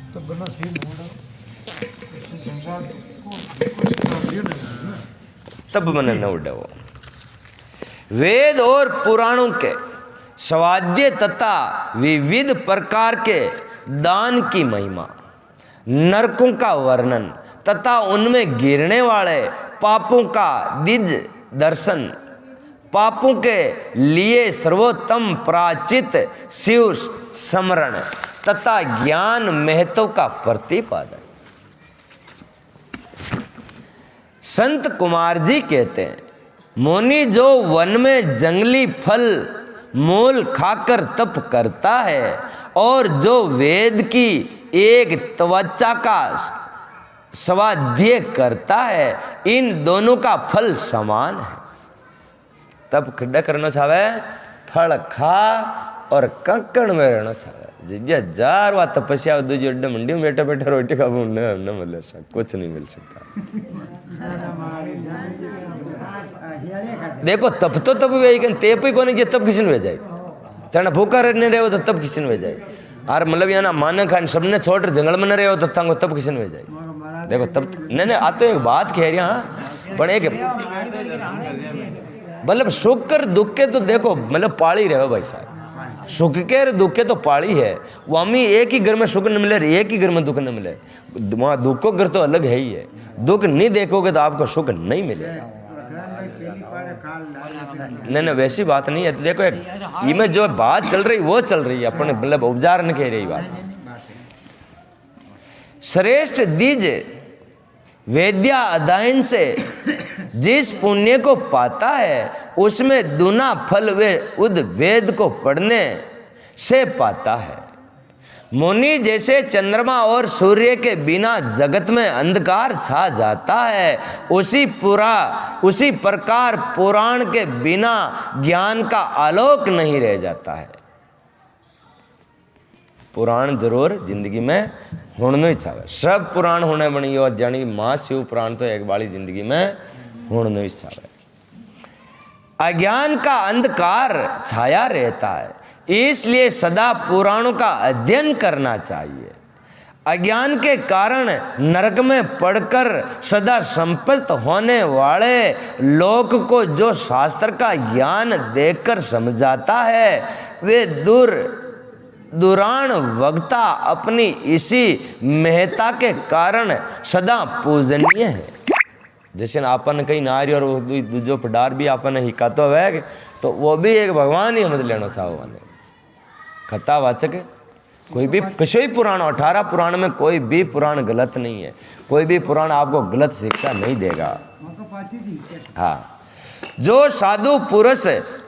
तो बना सीन होगा संसार को कुछ कार्य नहीं है तब मन न उड़ो। वेद और पुराणों के स्वाध्य तथा विविध प्रकार के दान की महिमा, नरकों का वर्णन तथा उनमें गिरने वाले पापों का दिव्य दर्शन, पापों के लिए सर्वोत्तम प्रायश्चित शिव स्मरण तथा ज्ञान महत्व का प्रतिपादन। संत कुमार जी कहते हैं, मुनि जो वन में जंगली फल मूल खाकर तप करता है और जो वेद की एक त्वचा का स्वाध्याय करता है, इन दोनों का फल समान है। तप खड्डा करना चाहे फल खा और कंकड़ में रहना चाहे जिज्ञा जार वा तपस्या दूजी अड्डे मंडी में बैठा बैठा रोटी खा न मिले कुछ नहीं मिल सकता। देखो तप तो तप वे ते पे कोने जे तप किसी वे जाए तेना भूखा रहने रहे हो तो तप किसी वे जाए और मतलब यहाँ माने खान सबने छोड़ जंगल में न रहे हो तो तंगो तप किसी वे जाए। देखो तब नहीं आ तो एक बात कह रही हाँ पर एक मतलब सुख कर दुख के तो देखो मतलब पाली रहे हो भाई साहब, सुख के दुख के तो पाली है। वामी एक ही घर में सुख न मिले एक ही घर में दुख न मिले, वहाँ दुख को घर तो अलग है ही है। दुख नहीं देखोगे तो आपको सुख नहीं मिलेगा। नहीं वैसी बात नहीं है। तो देखो इमें जो बात चल रही वो चल रही है अपने मतलब उपजार न कह रही बात। श्रेष्ठ दीज वेद्या अध्ययन से जिस पुण्य को पाता है उसमें दुना फल वे उद वेद को पढ़ने से पाता है। मुनि जैसे चंद्रमा और सूर्य के बिना जगत में अंधकार छा जाता है, उसी प्रकार पुराण के बिना ज्ञान का आलोक नहीं रह जाता है। पुराण जरूर जिंदगी में होना ही चाहिए। सब पुराण होने बनी और जानी मां शिव पुराण तो एक बाड़ी जिंदगी में होना ही चाहिए। अज्ञान का अंधकार छाया रहता है, इसलिए सदा पुराणों का अध्ययन करना चाहिए। अज्ञान के कारण नरक में पड़कर सदा संपत्त होने वाले लोक को जो शास्त्र का ज्ञान देकर समझाता है वे दुरान वक्ता अपनी इसी महत्ता के कारण सदा पूजनीय है। जैसे आपन कहीं नारी और दूजो पडार भी आपन हिकातो है तो वो भी एक भगवान ही समझ लेना चाहो वाले कथावाचक है। कोई भी किसी पुराण 18 पुराण में कोई भी पुराण गलत नहीं है, कोई भी पुराण आपको गलत शिक्षा नहीं देगा। हाँ, जो साधु पुरुष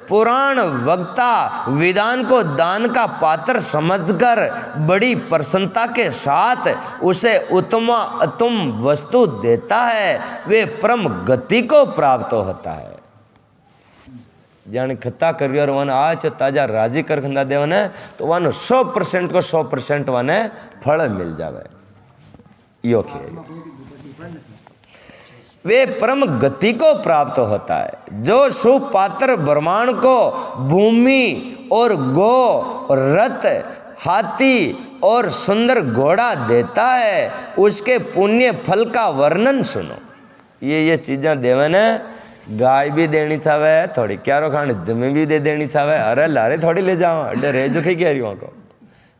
पुराण वक्ता विधान को दान का पात्र समझकर बड़ी प्रसन्नता के साथ उसे उत्तम वस्तु देता है वे परम गति को प्राप्त होता है। जाने खत्ता कर और वन आज ताजा राजी कर खंदा दे वन तो वन 100% को 100% वन फल मिल जावे। यो वे परम गति को प्राप्त होता है। जो सुपात्र ब्रह्मांड को भूमि और गो और रथ हाथी और सुंदर घोड़ा देता है उसके पुण्य फल का वर्णन सुनो। ये चीज़ें देवन गाय भी देनी चाहे, थोड़ी क्यारो खाने जमीन भी दे देनी चाहे। अरे लारे थोड़ी ले जाओ अड्डे रह जो कहीं कह रही वहाँ को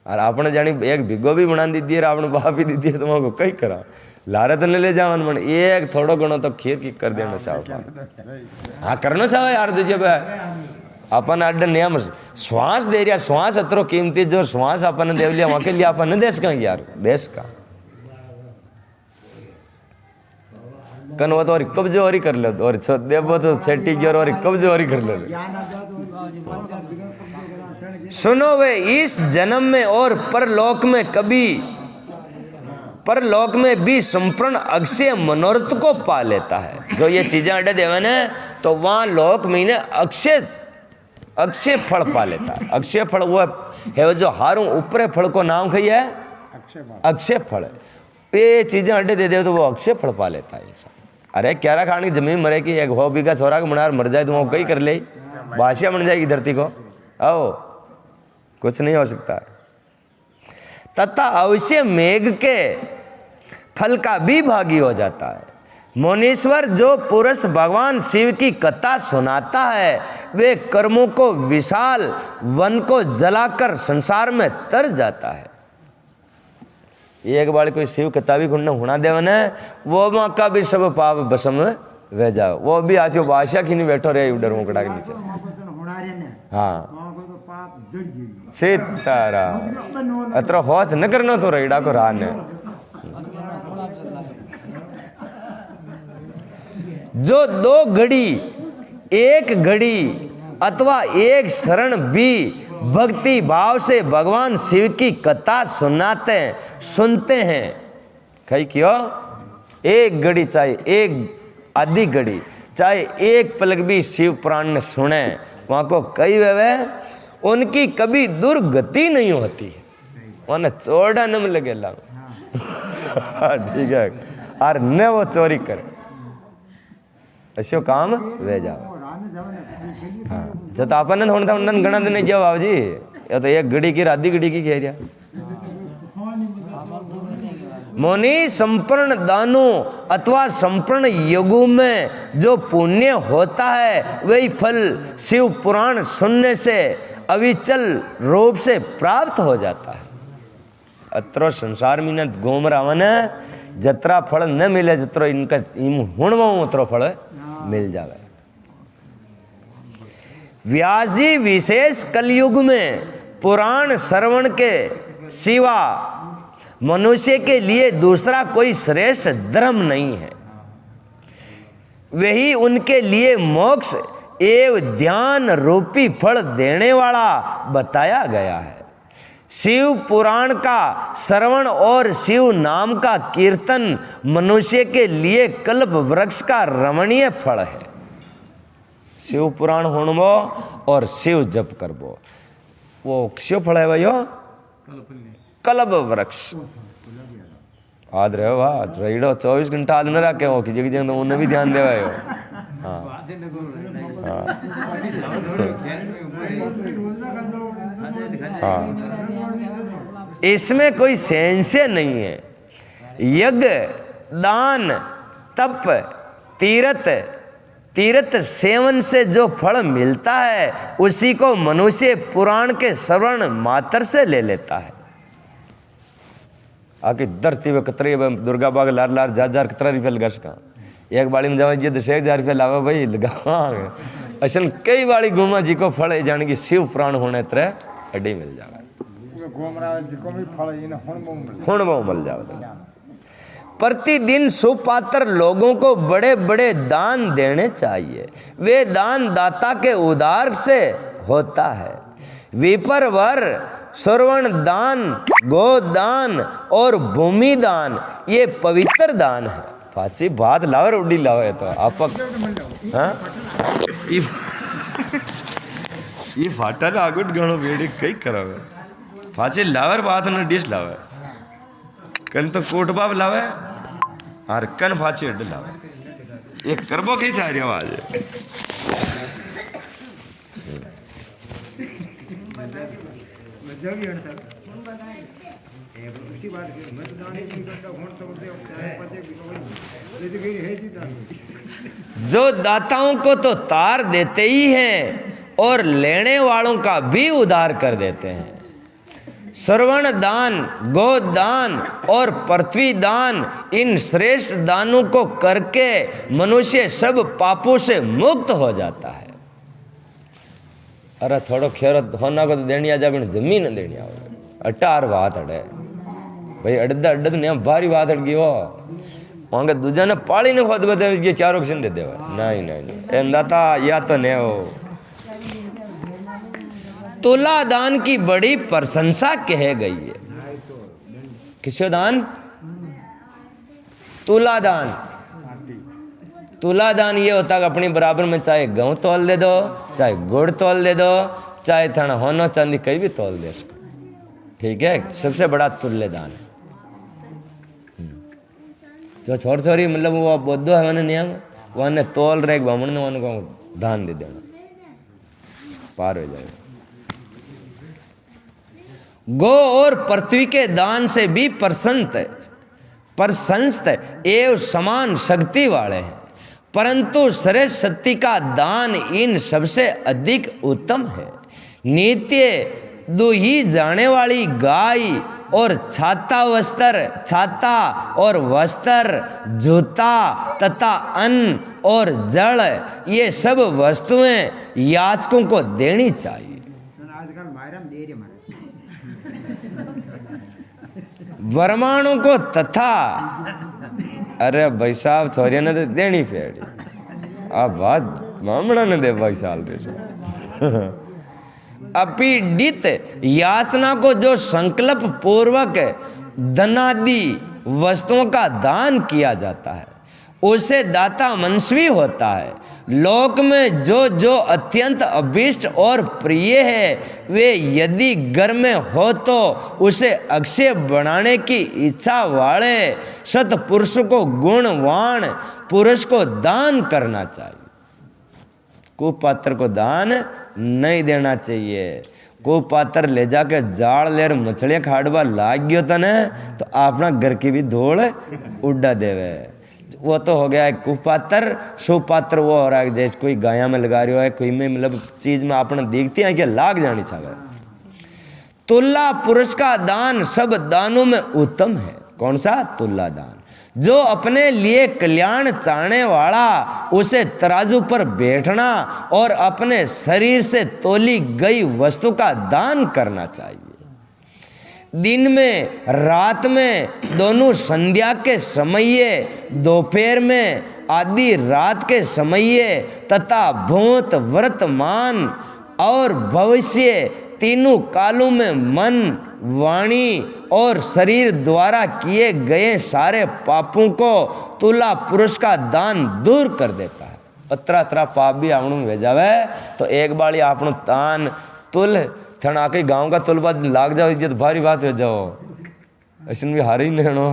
और आपने जानी एक भिगो भी बना दी है आपने बाप भी दी है तो वहाँ को कहीं करा लारे तो ले जाओ मन एक थोड़ो घणो तो खीर की कर देना चाहो। हाँ करना चाहो यार दीजिए अपन अड्डे नियम श्वास दे रहा श्वास अतरो कीमती जो श्वास अपन दे लिया वहाँ के लिए अपन देश का यार देश का कन वो तो और कब्जो और कर लो और देवो तो छेटी की और कब्जो और कर लो। सुनो वे इस जन्म में और परलोक में भी संपूर्ण अक्षय मनोरथ को पा लेता है। जो ये चीजें अड्डे देवन है तो वहां लोक महीने अक्षय फल पा लेता है। अक्षय फल वो है जो हारू ऊपरे फल को नाम कही है अक्षय फल। ये चीजें अड्डे दे दे तो वो अक्षय फल पा लेता है। अरे क्यारा खाने की जमीन मरे की एक हो बीघा छोरा को मनार मर जाए तो वो कई कर ले बासिया बन जाएगी धरती को। आओ कुछ नहीं हो सकता। तथा अवश्य मेघ के फल का भी भागी हो जाता है। मुनीश्वर जो पुरुष भगवान शिव की कथा सुनाता है वे कर्मों को विशाल वन को जलाकर संसार में तर जाता है। एक बार कोई शिव कथा भी खुन्ना हुना देवन है वो माँ का भी सब पाप भस्म में वह जाओ। वो भी आज बादशाह की नहीं बैठो रहे उधर मुकड़ा के नीचे। हाँ सीतारा अत्र होश न करना तो रेड़ा को रान है। जो 2 घड़ी 1 घड़ी अथवा 1 शरण भी भक्ति भाव से भगवान शिव की कथा सुनते हैं कहीं क्यों 1 घड़ी चाहे 1 आधी घड़ी चाहे 1 पलक भी शिव पुराण ने सुने वहां को कई वे उनकी कभी दुर्गति नहीं होती है। उन्हें चोड़ा न लगे ला ठीक है और न वो चोरी करे ऐसे काम वे जाओ। हाँ जब अपन ने था उन्होंने गणा दिन जाओ बाबू जी या तो 1 घड़ी की आधी घड़ी की खेरिया। मुनि संपूर्ण दानों अथवा संपूर्ण युगों में जो पुण्य होता है वही फल शिव पुराण सुनने से अविचल रूप से प्राप्त हो जाता है। अत्रो संसार में न घूम रावन जतरा फल न मिले जत्रो इनका हुणव उतरो फल मिल जावे। व्यास जी विशेष कलयुग में पुराण श्रवण के सिवा मनुष्य के लिए दूसरा कोई श्रेष्ठ धर्म नहीं है। वही उनके लिए मोक्ष एवं ध्यान रूपी फल देने वाला बताया गया है। शिव पुराण का श्रवण और शिव नाम का कीर्तन मनुष्य के लिए कल्प वृक्ष का रमणीय फल है। शिव पुराण होणबो और शिव जप करबो वो शिव फल है भाइयों कल्प वृक्ष आद रहे वाह रहीड़ो 24 घंटा आद न रखे हो कि जगह तो उन्हें भी ध्यान देवा हो। हाँ हाँ इसमें कोई संशय नहीं है। यज्ञ दान तप तीर्थ सेवन से जो फल मिलता है उसी को मनुष्य पुराण के श्रवण मात्र से ले लेता है। आके धरती में कतरे दुर्गा बाग लार लार 1000 कतरा रुपया लगा सका एक बाड़ी में जावा 10,000 रुपया लावा भाई लगा असल कई बाड़ी घूमा जी को फल है जाने की शिव पुराण होने तरह अड्डी मिल जाएगा हुण मिल जाएगा। प्रतिदिन सुपात्र लोगों को बड़े बड़े दान देने चाहिए। वे दान दाता के उदार से होता है। विप्रवर श्रवण दान गोदान और भूमि दान ये पवित्र दान है। पाची बात लावे उड़ी लावे तो आप हाँ ये फाटल आगुट गणो बेड़ी कई करावे पाची लावर बात न डिश लावे कन तो कोट बाब लावे और कन फाची अड्ड लावे ये करबो की चाह रही आवाज जो दाताओं को तो तार देते ही हैं और लेने वालों का भी उद्धार कर देते हैं। श्रवण दान गोदान और पृथ्वी दान इन श्रेष्ठ दानों को करके मनुष्य सब पापों से मुक्त हो जाता है। अरे थोड़ो खेर होना को तो देनी आ जाए जमीन देनी आओ अटार बात अड़े भाई अड्डा अड्डा तो नहीं भारी बात अड़ गई हो वहां दूजा ने पाली ने खुद बता ये चारों किसी दे देवा नहीं नहीं नहीं दाता या तो नहीं हो। तुला दान की बड़ी प्रशंसा कह गई है। किसो दान तुला दान तुला दान ये होता है अपनी बराबर में चाहे गेहूं तोल दे दो चाहे गुड़ तोल दे दो चाहे थाना होना चांदी कहीं भी तोल दे इसको ठीक है। सबसे बड़ा तुल्य दान है। जो छोटी छोटी मतलब वो बौद्धो है मैंने नियम वह तोल रहे ब्राह्मण ने उनको दान दे देना पार हो जाएगा। गो और पृथ्वी के दान से भी प्रशंसित एवं समान शक्ति वाले हैं, परंतु श्रेष्ठ शक्ति का दान इन सबसे अधिक उत्तम है। नित्य दुही जाने वाली गाय और छाता और वस्त्र, जूता तथा अन्न और जल, ये सब वस्तुएं याचकों को देनी चाहिए। ब्राह्मणों को तथा, अरे भाई साहब छोरिया ने तो देनी पेड़ी, आप बात ब्राह्मणों ने दे भाई साल अपीडित याचना को जो संकल्प पूर्वक धनादि वस्तुओं का दान किया जाता है उसे दाता मनस्वी होता है। लोक में जो जो अत्यंत अभीष्ट और प्रिय है वे यदि घर में हो तो उसे अक्षय बनाने की इच्छा वाले सत्पुरुष को, गुणवान पुरुष को दान करना चाहिए। कुपात्र को दान नहीं देना चाहिए। कुपात्र ले जाके जाल लेर मछलियां खाड़वा लाग गयो तने तो अपना घर की भी धूल उड़ा देवे। वो तो हो गया है कुपात्र। सुपात्र वो हो रहा है जैसे कोई गाया में लगा रही हो है, कोई में मतलब चीज में अपने देखती है कि लाग जानी चाहिए। तुल्ला पुरुष का दान सब दानों में उत्तम है। कौन सा? तुल्ला दान। जो अपने लिए कल्याण चाहने वाला उसे तराजू पर बैठना और अपने शरीर से तोली गई वस्तु का दान करना चाहिए। दिन में, रात में, दोनों संध्या के समय, दोपहर में आदि रात के समय तथा भूत, वर्तमान और भविष्य तीनों कालों में मन, वाणी और शरीर द्वारा किए गए सारे पापों को तुला पुरुष का दान दूर कर देता है। अतरा तरा पाप भी आपनों भेजावे तो एक बार आपनो दान तुल थन आके गांव का तुल बाद लाग जाओ इज्जत भारी बात हो जाओ ऐसे भी हार ही नहीं नो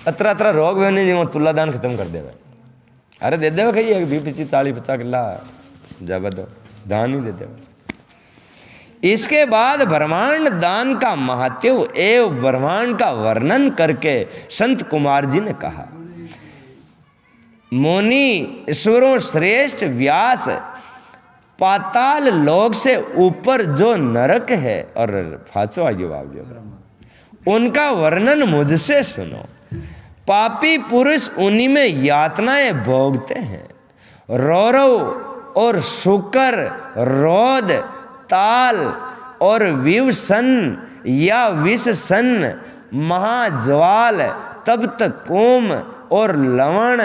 अतरा तरा रोग भी नहीं तुला दान खत्म कर देवे। अरे दे देवे कही 20-25-40-50 किला जब दो दान ही दे देवे। इसके बाद ब्रह्मांड दान का महत्व एवं ब्रह्मांड का वर्णन करके संत कुमार जी ने कहा, मुनि ईश्वरों श्रेष्ठ व्यास पाताल लोक से ऊपर जो नरक है और फाचो आगे बाबू उनका वर्णन मुझसे सुनो। पापी पुरुष उन्हीं में यातनाएं भोगते हैं। रौरव और शुकर, रोद, ताल और विवसन या विषसन, महाज्वाल, तप्त कोम और लवण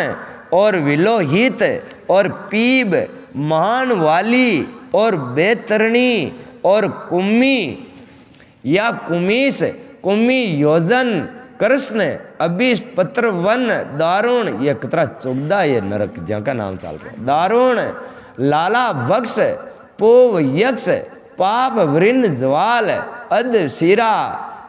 और विलोहित और पीब, महान वाली और बेतरणी और कुम्मी या कुमीस, कुम्मी योजन, कृष्ण, अभिष, पत्र, वन, दारुण, ये कतरा 14 ये नरक जहाँ का नाम चल रहा है। दारुण, लाला वक्ष, पोव यक्ष, पाप वृन्न ज्वाल, अध शिरा,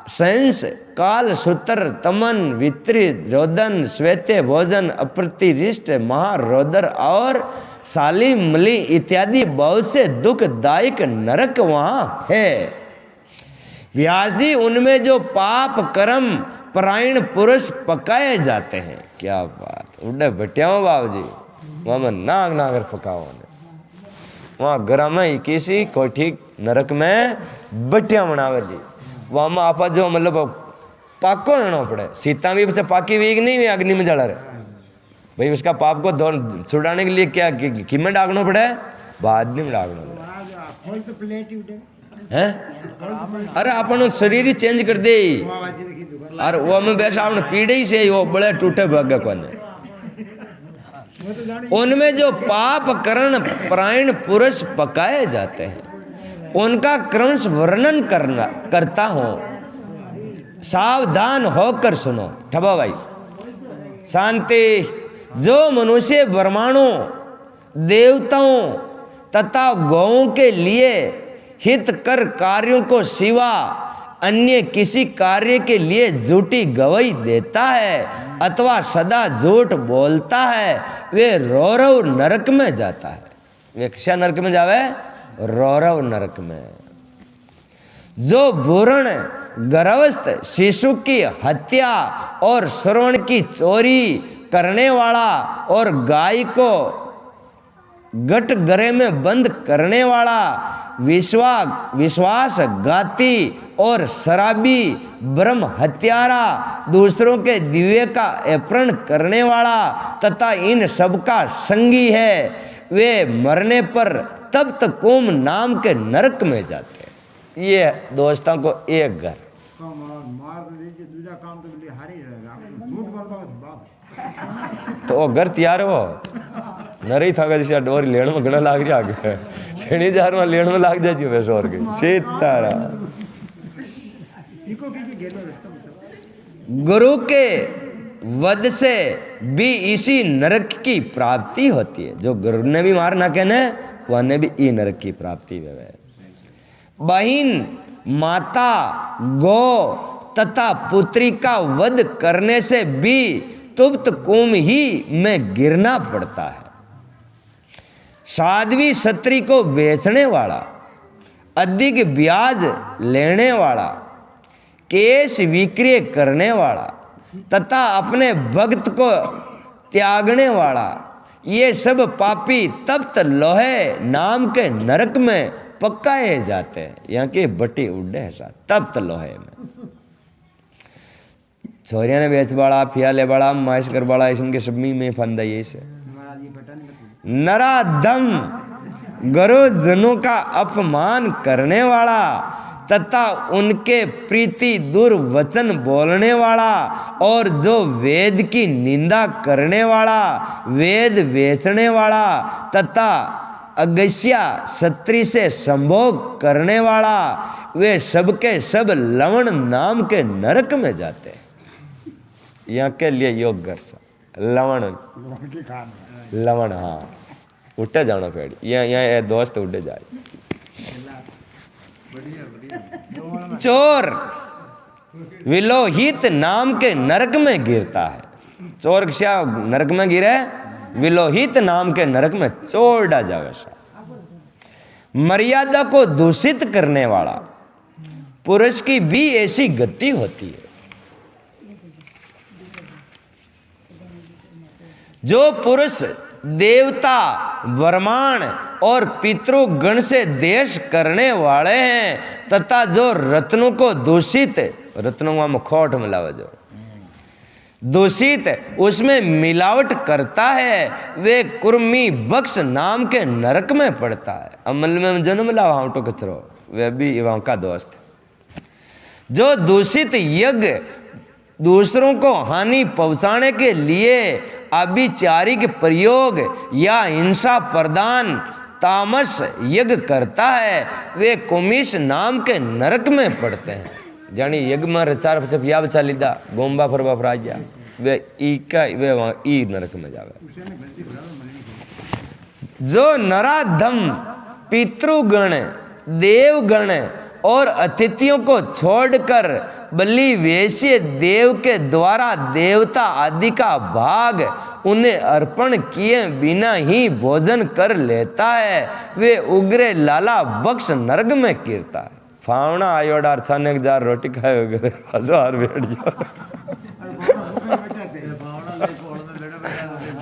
संस, काल सूत्र, तमन, वित्री, रोदन, श्वेते भोजन, अप्रतिरिष्ट, महारोदर और साली मली इत्यादि बहुत से दुखदायक नरक वहां है। व्यास जी उनमें जो पाप कर्म परायण पुरुष पकाए जाते हैं। क्या बात उड़े बटियाओ बाबू जी वहां नाग नागर पकाओ ने वहां घर में किसी कोठी नरक में बटिया बनावे जी वहां आपा जो मतलब पाको रहना पड़े। सीता भी बच्चा पाकी वीग नहीं हुई अग्नि में जला रहे भाई उसका पाप को छुड़ाने के लिए क्या किमें डागना पड़े बाद में डागना पड़े है। अरे अपन शरीर ही चेंज कर दे और वो में बैसा पीड़े ही से वो बड़े टूटे भाग्य को उनमें जो पाप करण परायण पुरुष पकाए जाते हैं उनका क्रमश वर्णन करता हूं। सावधान होकर सुनो। ठबा भाई शांति। जो मनुष्य ब्रह्मांडों, देवताओं तथा गौओं के लिए हितकर कार्यों को सिवा अन्य किसी कार्य के लिए झूठी गवाही देता है अथवा सदा झूठ बोलता है वे रौरव नरक में जाता है। वे किसा नरक में जावे? रौरव नरक में। जो भ्रूण गर्भस्थ शिशु की हत्या और श्रवण की चोरी करने वाला और गाय को गटगरे में बंद करने वाला, विश्वासघाती और शराबी, ब्रह्म हत्यारा, दूसरों के दिव्य का अपहरण करने वाला तथा इन सबका संगी है, वे मरने पर तप्त कोम नाम के नरक में जाते हैं। ये दोस्तों को एक घर तो वो घर तैयार हो नरी था जैसे डोरी लेन में घना लाग रहा आगे ठेणी जार में लेन में लाग जाती है और के सीतारा। गुरु के वध से भी इसी नरक की प्राप्ति होती है। जो गुरु ने भी मार ना कहने वह भी ई नरक की प्राप्ति है। बहिन, माता, गौ तथा पुत्री का वध करने से भी तुप्त कुम ही में गिरना पड़ता है। साध्वी स्त्री को बेचने वाला, अधिक ब्याज लेने वाला, केश विक्रय करने वाला तथा अपने भक्त को त्यागने वाला, ये सब पापी तप्त लोहे नाम के नरक में पकाए जाते हैं। यहाँ के बटी उड़े है तप्त लोहे में। छोरिया ने बेच वाला, फियाले वाला, माइश कर वाला, इसके सब में फंदा ये से नराधम, गुरुजनों का अपमान करने वाला तथा उनके प्रीति दुर्वचन बोलने वाला और जो वेद की निंदा करने वाला, वेद बेचने वाला तथा अगस्या क्षत्रि से संभोग करने वाला, वे सबके सब लवण नाम के नरक में जाते हैं। यहाँ के लिए योग कर लवण लवण, हाँ उठे जाना पेड़ यहाँ दोस्त उठे जाए। चोर विलोहित नाम के नरक में गिरता है। चोर क्या नरक में गिरे? विलोहित नाम के नरक में चोड़ा जावे। मर्यादा को दूषित करने वाला पुरुष की भी ऐसी गति होती है। जो पुरुष देवता, ब्रह्मांड और पितृगण से देश करने वाले हैं तथा जो रत्नों को दूषित, रत्नों में खोट मिलावा, जो दूषित उसमें मिलावट करता है, वे कुर्मी बक्स नाम के नरक में पड़ता है। अमल में जन्म लावा हाउटो कचरो, वे भी वहां का दोस्त। जो दूषित यज्ञ दूसरों को हानि पहुंचाने के लिए अभिचारिक प्रयोग या हिंसा प्रदान तामस यज्ञ करता है, वे कुमिश नाम के नरक में पड़ते हैं। जानी यज्ञ में रचार पछपिया बचा लीदा गोम्बा फरबा फरा गया, वे ई का वे वहां ई नरक में जावे। जो नराधम पितृगण, देवगण और अतिथियों को छोड़कर बलि वेश्य देव के द्वारा देवता आदि का भाग उन्हें अर्पण किए बिना ही भोजन कर लेता है, वे उग्रे लाला बक्स नरक में गिरता है। फावना आयोडार छाने जार रोटी खाए हजार भेड़िया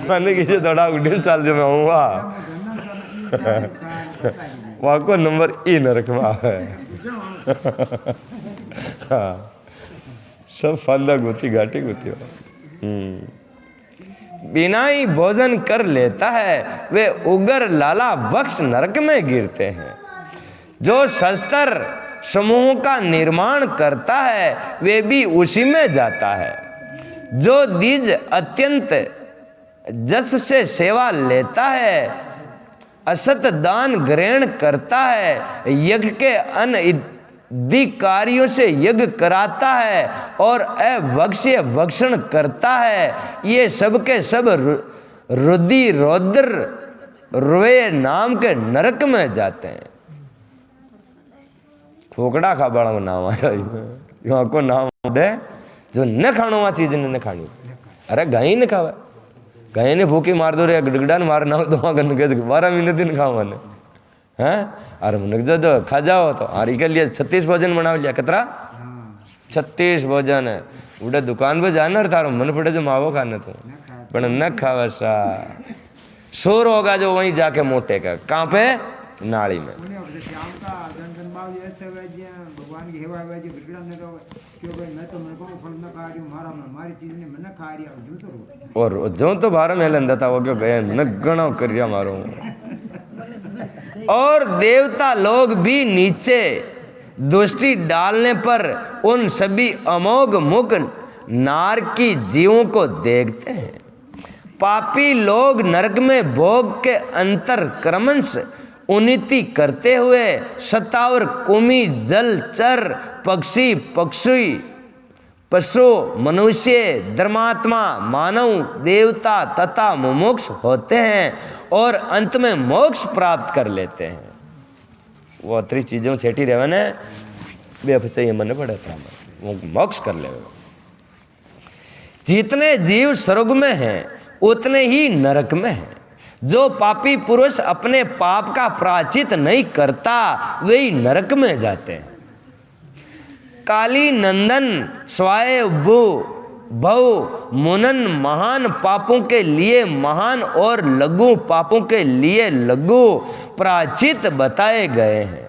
मैंने किसी थोड़ा उड़ीन चाल जो मैं हुआ वहां को नंबर ई नरक में है। हाँ सब फंदा गुती घाटी गुती हो। बिना ही भोजन कर लेता है, वे उगर लाला बक्स नरक में गिरते हैं। जो शस्त्र समूह का निर्माण करता है, वे भी उसी में जाता है। जो द्विज अत्यंत जस से सेवा लेता है, असत दान ग्रहण करता है, यज्ञ के अनधिकारियों से यज्ञ कराता है और अभक्ष्य भक्षण करता है, ये सब के सब रुदि रौद्र रोए नाम के नरक में जाते हैं। खोकड़ा खा बड़ा नाम आया यहाँ को नाम दे जो न खानो वहाँ चीज न खानी। अरे गाय न खावे कहीं नहीं भूखी मार दो रे गड़गड़ान मार ना तो वहाँ गन के 12 महीने दिन खाओ मैंने हैं अरे मन जो खा जाओ तो आरी के लिए 36 भोजन बना लिया कितना 36 भोजन है उड़े दुकान पे जाना तारो मन पड़े जो मावो खाने तो पर न खावा सा शोर होगा जो वहीं जाके मोटे का कहाँ पे नाड़ी में भगवान की सेवा है जो बिगड़ा ने तो क्यों भाई मैं तो मेरे को फल न खा रही हूँ मारा हमारी चीज ने मैं न खा रही हूँ जो तो और जो तो बारह में लेंदा था वो क्यों गए न गणो करिया मारो और देवता लोग भी नीचे दृष्टि डालने पर उन सभी अमोघ मुख नार की जीवों को देखते हैं। पापी लोग नरक में भोग के अंतर क्रमश उन्नति करते हुए शतावर कुमी जलचर पक्षी पक्षी पशु मनुष्य धर्मात्मा मानव देवता तथा मुमुक्ष होते हैं और अंत में मोक्ष प्राप्त कर लेते हैं। वो अतरी चीजों छेटी रहे ने बेफचे मन पड़े था वो मोक्ष कर ले। जितने जीव स्वर्ग में हैं उतने ही नरक में हैं। जो पापी पुरुष अपने पाप का प्रायश्चित नहीं करता वे नरक में जाते हैं। काली नंदन स्वाय भव मुनन महान पापों के लिए महान और लघु पापों के लिए लघु प्रायश्चित बताए गए हैं।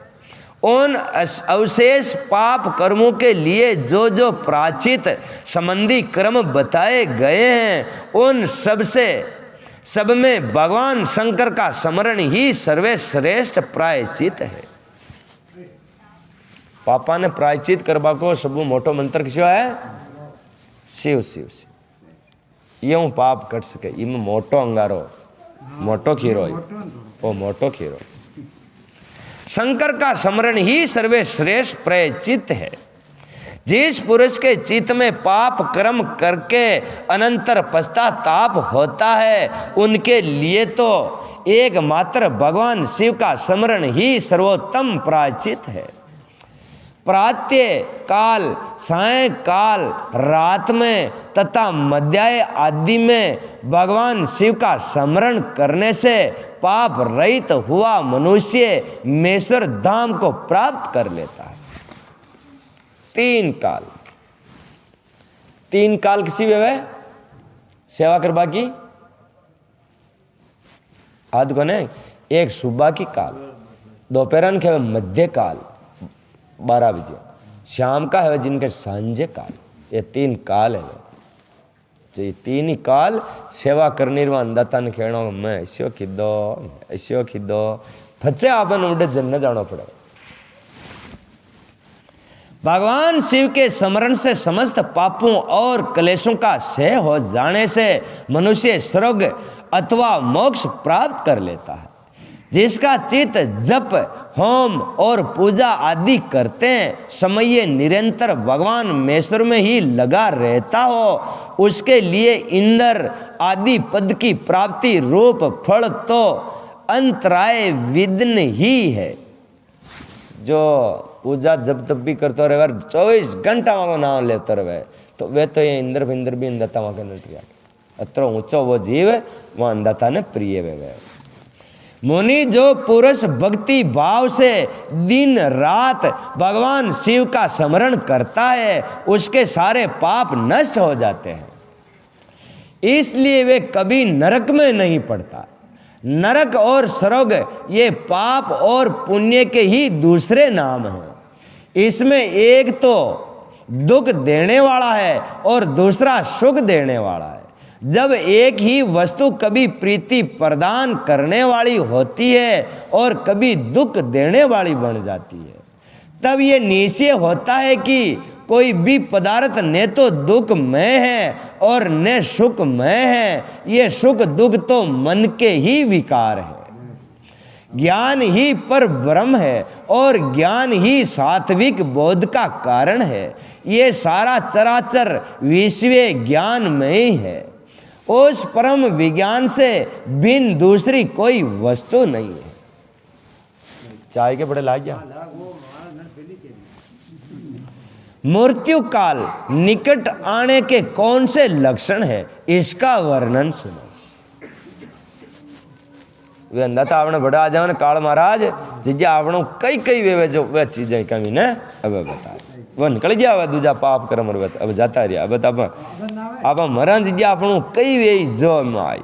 उन अवशेष पाप कर्मों के लिए जो जो प्रायश्चित संबंधी कर्म बताए गए हैं उन सब में भगवान शंकर का स्मरण ही सर्वश्रेष्ठ प्रायश्चित है। पापा ने प्रायश्चित करवा को सब मोटो मंत्र क्यों है शिव शिव शिव यूं पाप कर सके इम मोटो अंगारो मोटो खीरो ओ मोटो खीरो शंकर का स्मरण ही सर्वश्रेष्ठ प्रायश्चित है। जिस पुरुष के चित्त में पाप कर्म करके अनंतर पश्चाताप होता है उनके लिए तो एकमात्र भगवान शिव का स्मरण ही सर्वोत्तम प्रायश्चित है। प्रातः काल सायंकाल रात में तथा मध्याह्न आदि में भगवान शिव का स्मरण करने से पाप रहित हुआ मनुष्य मेश्वर धाम को प्राप्त कर लेता है। तीन काल किसी वे सेवा करवा की आध को नहीं एक सुबह की काल दोपहर के मध्य काल 12 बजे शाम का है जिनके सांझे काल ये 3 काल है। तो ये 3 ही काल सेवा करने अंदाता ने कहना मैं ऐसो खिदो फचे आपन उड़े जन्नत जाना पड़े। भगवान शिव के स्मरण से समस्त पापों और क्लेशों का क्षय हो जाने से मनुष्य स्वर्ग अथवा मोक्ष प्राप्त कर लेता है। जिसका चित्त जप होम और पूजा आदि करते हैं समय निरंतर भगवान महेश्वर में ही लगा रहता हो उसके लिए इंद्र आदि पद की प्राप्ति रूप फल तो अंतराय विघ्न ही है। जो पूजा जब तब भी करते रहे 24 घंटा वहाँ नाम लेते रहे तो वे तो ये इंद्र भी अंधता वहाँ के नट गया अत्र ऊंचो वो जीव वहाँ अंधता ने प्रिय वे मुनि जो पुरुष भक्ति भाव से दिन रात भगवान शिव का स्मरण करता है उसके सारे पाप नष्ट हो जाते हैं। इसलिए वे कभी नरक में नहीं पड़ता। नरक और स्वर्ग ये पाप और पुण्य के ही दूसरे नाम हैं। इसमें एक तो दुख देने वाला है और दूसरा सुख देने वाला है। जब एक ही वस्तु कभी प्रीति प्रदान करने वाली होती है और कभी दुख देने वाली बन जाती है तब ये निश्चय होता है कि कोई भी पदार्थ न तो दुखमय है और न सुखमय है। ये सुख दुख तो मन के ही विकार है। ज्ञान ही पर ब्रह्म है और ज्ञान ही सात्विक बोध का कारण है। ये सारा चराचर विश्व ज्ञान में ही है। उस परम विज्ञान से भिन्न दूसरी कोई वस्तु नहीं है। चाय के बड़े लाग गया। मृत्यु काल निकट आने के कौन से लक्षण है इसका वर्णन सुनो। वे अंधा आपने बड़ा आ जाओ काल महाराज जिज्ञा आपनो कई कई वे जो वे चीजें कमी ने अब बता वो निकल गया अब दूजा पाप कर्म और अब जाता रहा अब आप मरण जिज्ञा आपनो कई वे जो आई।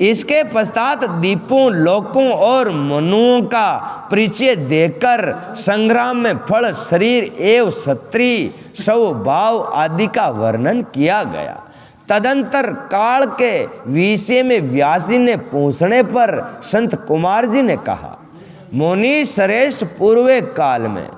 इसके पश्चात दीपों लोकों और मनुओं का परिचय देकर संग्राम में फल शरीर एवं क्षत्रिय स्वभाव आदि का वर्णन किया गया। तदंतर काल के विषय में व्यास जी ने पूछने पर संत कुमार जी ने कहा, मुनि श्रेष्ठ पूर्व काल में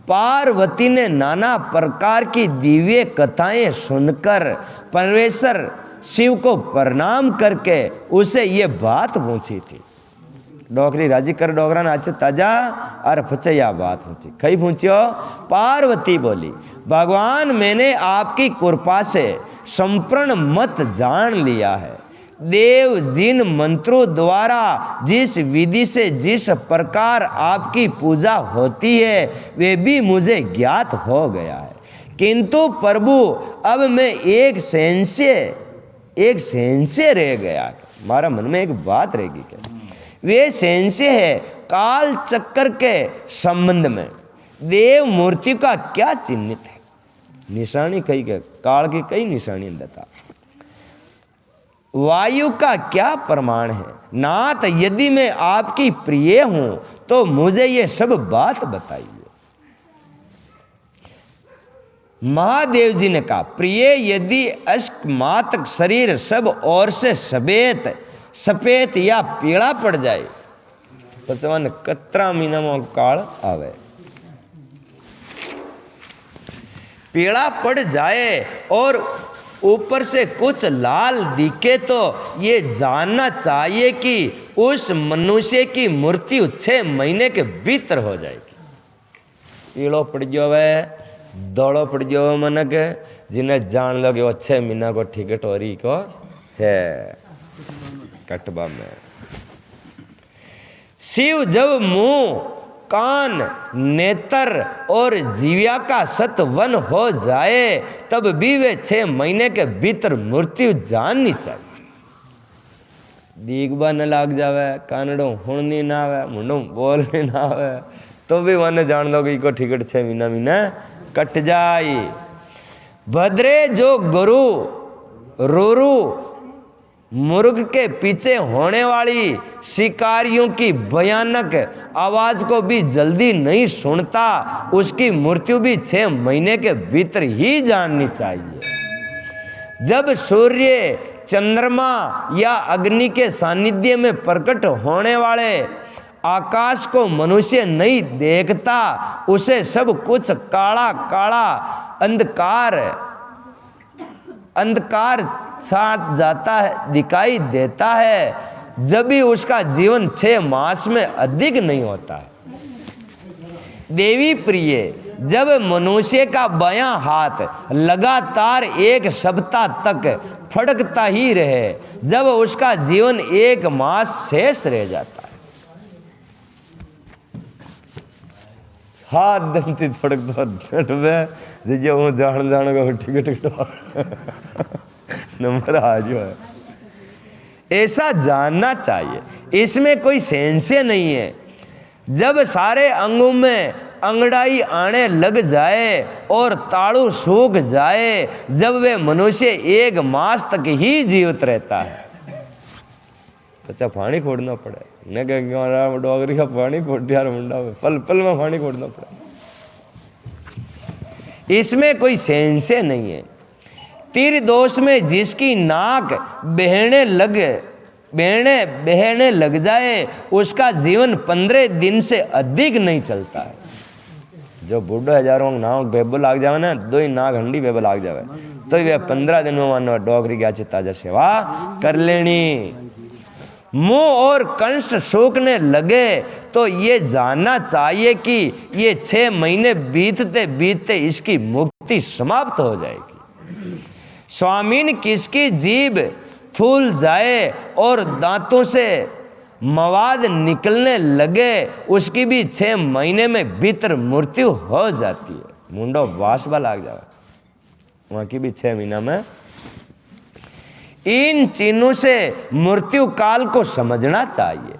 पार्वती ने नाना प्रकार की दिव्य कथाएं सुनकर परमेश्वर शिव को प्रणाम करके उसे ये बात पूछी थी। डोकरी राजी कर डोगरा नाच ताजा और फचैया बात पूछी कई पूछो। पार्वती बोली, भगवान मैंने आपकी कृपा से संपूर्ण मत जान लिया है। देव जिन मंत्रों द्वारा जिस विधि से जिस प्रकार आपकी पूजा होती है वे भी मुझे ज्ञात हो गया है, किंतु प्रभु अब मैं एक संशय रह गया। हमारा मन में एक बात रहेगी क्या? वे संशय है काल चक्र के संबंध में देव मूर्ति का क्या चिन्हित है? निशानी कई के काल की कई निशानी देता। वायु का क्या प्रमाण है? नाथ यदि मैं आपकी प्रिय हूं तो मुझे ये सब बात बताइए। महादेव जी ने कहा, प्रिय यदि अस्मात् शरीर सब ओर से सफेद या पीला पड़ जाए तो कतरा महीना में काल आवे। पीला पड़ जाए और ऊपर से कुछ लाल दिखे तो ये जानना चाहिए कि उस मनुष्य की मृत्यु 6 महीने के भीतर हो जाएगी। पीलो पड़ जावे दौड़ो पड़ जाओ मन के जिन्हें जान लो कि वो 6 महीना को टिकट हो रही को है कटबा में। शिव जब मुंह कान नेत्र और जीविया का सतवन हो जाए तब भी वे 6 महीने के भीतर मृत्यु जाननी चाहिए। दीगबा न लाग जावे, कानड़ो हुणनी ना आवे, मुंडो बोलनी ना आवे तो भी वन जान लो कि को टिकट 6 महीना कट जाए। भद्रे जो गुरु रोरू मुर्ग के पीछे होने वाली शिकारियों की भयानक आवाज को भी जल्दी नहीं सुनता, उसकी मृत्यु भी 6 महीने के भीतर ही जाननी चाहिए। जब सूर्य चंद्रमा या अग्नि के सानिध्य में प्रकट होने वाले आकाश को मनुष्य नहीं देखता, उसे सब कुछ काला काला अंधकार छा जाता है, दिखाई देता है। जब भी उसका जीवन 6 मास में अधिक नहीं होता है। देवी प्रिय, जब मनुष्य का बायां हाथ लगातार 1 सप्ताह तक फड़कता ही रहे, जब उसका जीवन 1 मास शेष रह जाता है। हाथ दंती फड़क दो जो हूँ जान का टिकट नंबर आ जो है, ऐसा जानना चाहिए। इसमें कोई संशय नहीं है। जब सारे अंगों में अंगड़ाई आने लग जाए और तालू सूख जाए, जब वे मनुष्य 1 मास तक ही जीवित रहता है। अच्छा पानी खोड़ना पड़े न के डोगरी का पानी खोट यार मुंडा पल पल में पानी खोड़ना पड़े, इसमें कोई संशय नहीं है। तीर दोष में जिसकी नाक बहने लग जाए उसका जीवन 15 दिन से अधिक नहीं चलता है। जो बूढ़ो हजारों नाक बेबो लाग जावे ना, 2 नाक हंडी बेबो लाग जावे तो वे 15 दिन में मानो डोगरी की अच्छी ताजा सेवा कर लेनी। मुंह और कंठ सूखने लगे तो ये जानना चाहिए कि ये 6 महीने बीतते बीतते इसकी मुक्ति समाप्त हो जाएगी। स्वामीन किसकी जीभ फूल जाए और दांतों से मवाद निकलने लगे, उसकी भी 6 महीने में भीतर मृत्यु हो जाती है। मुंडो वासबा लाग जाए वहां की भी 6 महीना में। इन चिन्हों से मृत्यु काल को समझना चाहिए।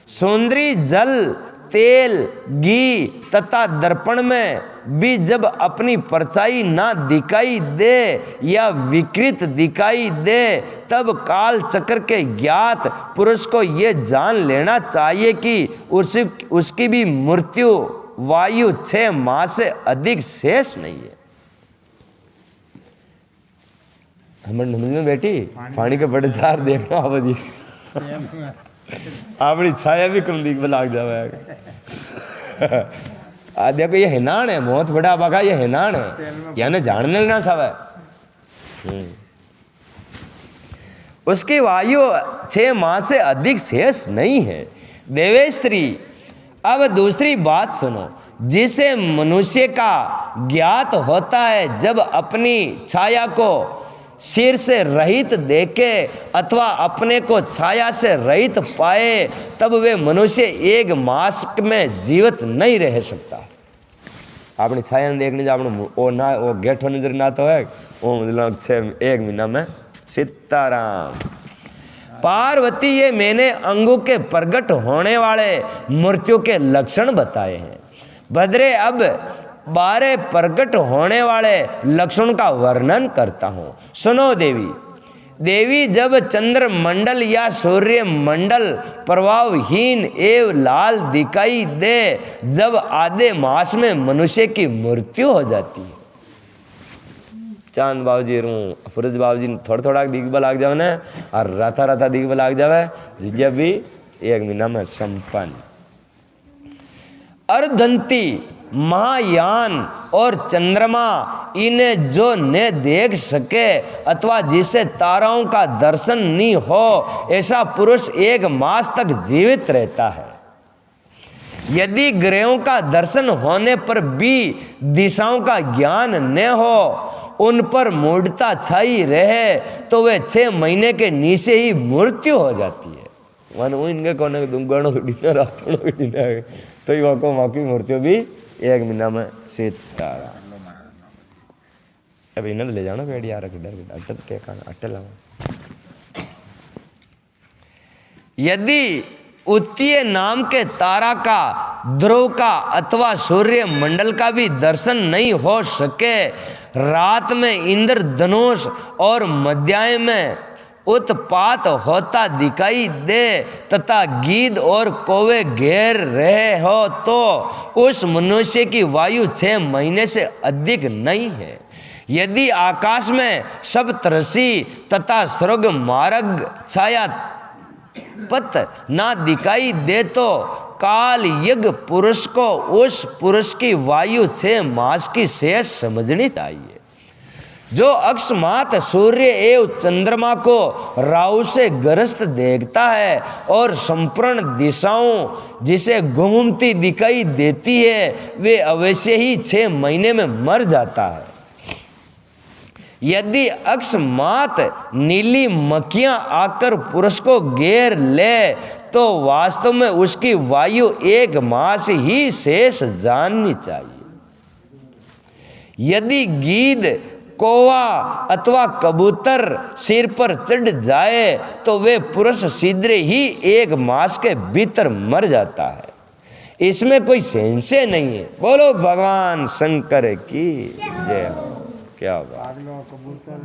सौंदर्य जल, तेल, घी तथा दर्पण में भी जब अपनी परछाई ना दिखाई दे या विकृत दिखाई दे, तब काल चक्र के ज्ञात पुरुष को यह जान लेना चाहिए कि उसकी भी मृत्यु वायु 6 माह से अधिक शेष नहीं है। हमें बेटी पानी के बड़े धार देखना आवधी अपनी छाया भी कम दिख लाग जावे। आ देखो ये हिनान है, बहुत बड़ा बगा ये हिनान है, यानी जानने ना सावे। उसकी वायु 6 माह से अधिक शेष नहीं है। देवेश्री, अब दूसरी बात सुनो, जिसे मनुष्य का ज्ञात होता है जब अपनी छाया को सिर से रहित देखे अथवा अपने को छाया से रहित पाए, तब वे मनुष्य 1 मास में जीवित नहीं रह सकता। अपनी छाया ने देखने जाओ ओ ना वो गेठो नजर ना तो है वो मतलब 1 महीना में सीताराम। पार्वती, ये मैंने अंगों के प्रकट होने वाले मृत्यु के लक्षण बताए हैं। भद्रे, अब 12 प्रकट होने वाले लक्षण का वर्णन करता हूं, सुनो देवी। देवी, जब चंद्र मंडल या सूर्य मंडल प्रभावहीन एवं लाल दिखाई दे, जब आधे मास में मनुष्य की मृत्यु हो जाती है। चांद बाबूजी फुरज बाबूजी थोड़ा थोड़ा दिखबा लाग जावे ना, और राता राता दिखबा लाग जावे, जिज्ञा भी 1 महीना में संपन्न। अर्धंती, महायान और चंद्रमा, इन्हें जो न देख सके अथवा जिसे ताराओं का दर्शन नहीं हो, ऐसा पुरुष 1 मास तक जीवित रहता है। यदि ग्रहों का दर्शन होने पर भी दिशाओं का ज्ञान न हो, उन पर मूढ़ता छाई रहे, तो वे 6 महीने के नीचे ही मृत्यु हो जाती है। वन इनके कोने दुंगणों तो की मृत्यु भी 1 महीना में सीतारा। अब इन्हें ले जाना बेड़ी यार डर के खाना अट्टे लाओ। यदि उत्तीय नाम के तारा का, ध्रुव का अथवा सूर्य मंडल का भी दर्शन नहीं हो सके, रात में इंद्रधनुष और मध्याह्न में उत्पात होता दिखाई दे तथा गीद और कौवे घेर रहे हो, तो उस मनुष्य की वायु 6 महीने से अधिक नहीं है। यदि आकाश में सप्तऋषि तथा स्वर्ग मार्ग छाया पत ना दिखाई दे, तो काल यज्ञ पुरुष को उस पुरुष की वायु 6 मास की शेष समझनी चाहिए। जो अकस्मात सूर्य एवं चंद्रमा को राहु से ग्रस्त देखता है और संपूर्ण दिशाओं जिसे घूमती दिखाई देती है, वे अवश्य ही 6 महीने में मर जाता है। यदि अकस्मात नीली मक्खियां आकर पुरुष को घेर ले, तो वास्तव में उसकी वायु 1 मास ही शेष जाननी चाहिए। यदि गीद, कौवा अथवा कबूतर सिर पर चढ़ जाए, तो वे पुरुष शीघ्र ही 1 मास के भीतर मर जाता है। इसमें कोई संशय नहीं है। बोलो भगवान शंकर की जय हो। क्या बात। कबूतर